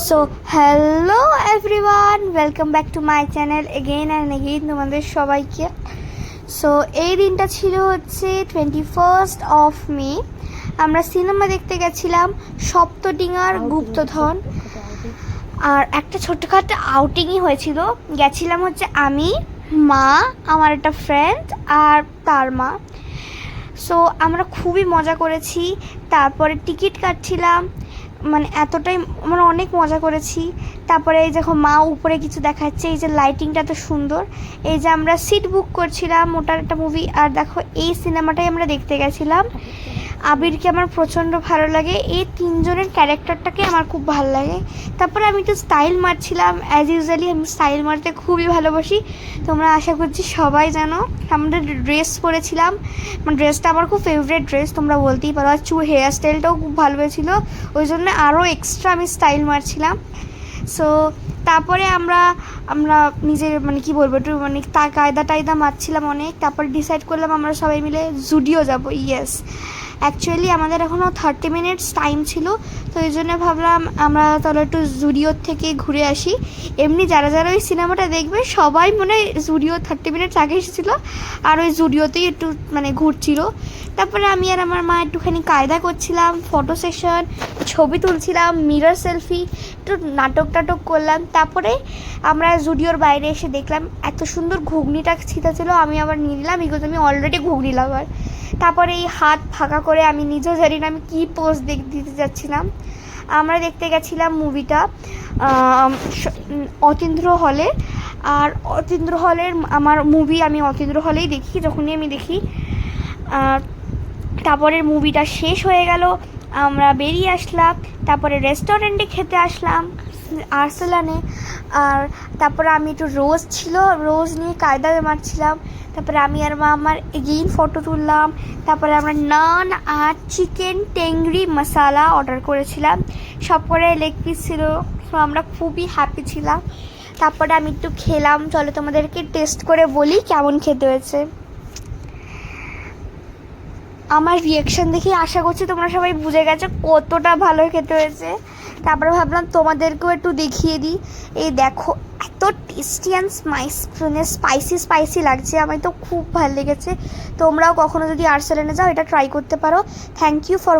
So hello everyone, welcome back to my channel again and again তোমাদের সবাইকে। So এই দিনটা ছিল হচ্ছে 21st অফ মে। আমরা সিনেমা দেখতে গেছিলাম সপ্তডিঙার গুপ্তধন। আর একটা ছোট্টখাটো আউটিংই হয়েছিল। গেছিলাম হচ্ছে আমি, মা, আমার একটা ফ্রেন্ড আর তার মা। সো আমরা খুবই মজা করেছি। তারপরে টিকিট কাটছিলাম, মানে এতটাই আমরা অনেক মজা করেছি। তারপরে এই দেখো মা উপরে কিছু দেখাচ্ছে, এই যে লাইটিংটা এত সুন্দর। এই যে আমরা সিট বুক করছিলাম, ওটার একটা মুভি। আর দেখো এই সিনেমাটাই আমরা দেখতে গেছিলাম। আবিরকে আমার প্রচণ্ড ভালো লাগে, এই তিনজনের ক্যারেক্টারটাকে আমার খুব ভালো লাগে। তারপরে আমি একটু স্টাইল মারছিলাম, অ্যাজ ইউজুয়ালি আমি স্টাইল মারতে খুবই ভালোবাসি। তোমরা আশা করছি সবাই জানো। আমরা ড্রেস পরেছিলাম, মানে ড্রেসটা আমার খুব ফেভারিট ড্রেস তোমরা বলতেই পারো। আর হেয়ার স্টাইলটাও খুব ভালো হয়েছিলো, ওই জন্য আরও এক্সট্রা আমি স্টাইল মারছিলাম। সো তারপরে আমরা নিজের মানে কি বলবো, একটু মানে কায়দা টায়দা মারছিলাম অনেক। তারপর ডিসাইড করলাম আমরা সবাই মিলে জুডিও যাব। ইয়েস, অ্যাকচুয়ালি আমাদের এখনও 30 মিনিটস টাইম ছিল, তো এই জন্য ভাবলাম আমরা তাহলে একটু জুডিওর থেকে ঘুরে আসি। এমনি যারা যারা ওই সিনেমাটা দেখবে সবাই মনে হয় জুডিও 30 মিনিটস আগে এসেছিলো, আর ওই জুডিওতেই একটু মানে ঘুরছিল। তারপরে আমি আর আমার মা একটুখানি কায়দা করছিলাম, ফটো সেশন, ছবি তুলছিলাম, মিরর সেলফি, একটু নাটক টাটক করলাম। তারপরে আমরা জুডিওর বাইরে এসে দেখলাম এত সুন্দর ঘুগনিটা ছিটা ছিল, আমি আবার নিয়ে নিলাম, বিকজ আমি অলরেডি ঘুগনি লাভার। তারপরে এই হাত ফাঁকা করে আমি নিজেও জানি না আমি কী পোজ দিতে যাচ্ছিলাম। আমরা দেখতে গেছিলাম মুভিটা অতীন্দ্র হলে। আর অতীন্দ্র হলের আমার মুভি আমি অতীন্দ্র হলেই দেখি, যখনই আমি দেখি। তারপরে মুভিটা শেষ হয়ে গেল, আমরা বেরিয়ে আসলাম। তারপরে রেস্টুরেন্টে খেতে আসলাম আর্সেলানে। আর তারপরে আমি একটু রোজ ছিল, রোজ নিয়ে কায়দা মারছিলাম। তারপরে আমি আর মা আমার এগেইন ফটো তুললাম। তারপরে আমরা নান আর চিকেন টেংরি মশালা অর্ডার করেছিলাম, সব করে লেগ পিস ছিল। তো আমরা খুবই হ্যাপি ছিলাম। তারপরে আমি একটু খেলাম, চলো তোমাদেরকে টেস্ট করে বলি কেমন খেতে হয়েছে। আমার রিয়াকশান দেখে আশা করছি তোমরা সবাই বুঝে গেছো কতটা ভালো খেতে হয়েছে। তারপরে ভাবলাম তোমাদেরকেও একটু দেখিয়ে দিই। এই দেখো এত টেস্টি অ্যান্ড স্পাইসি লাগছে, আমার তো খুব ভালো লেগেছে। তোমরাও কখনো যদি আর্সেলানে যাও এটা ট্রাই করতে পারো। Thank you for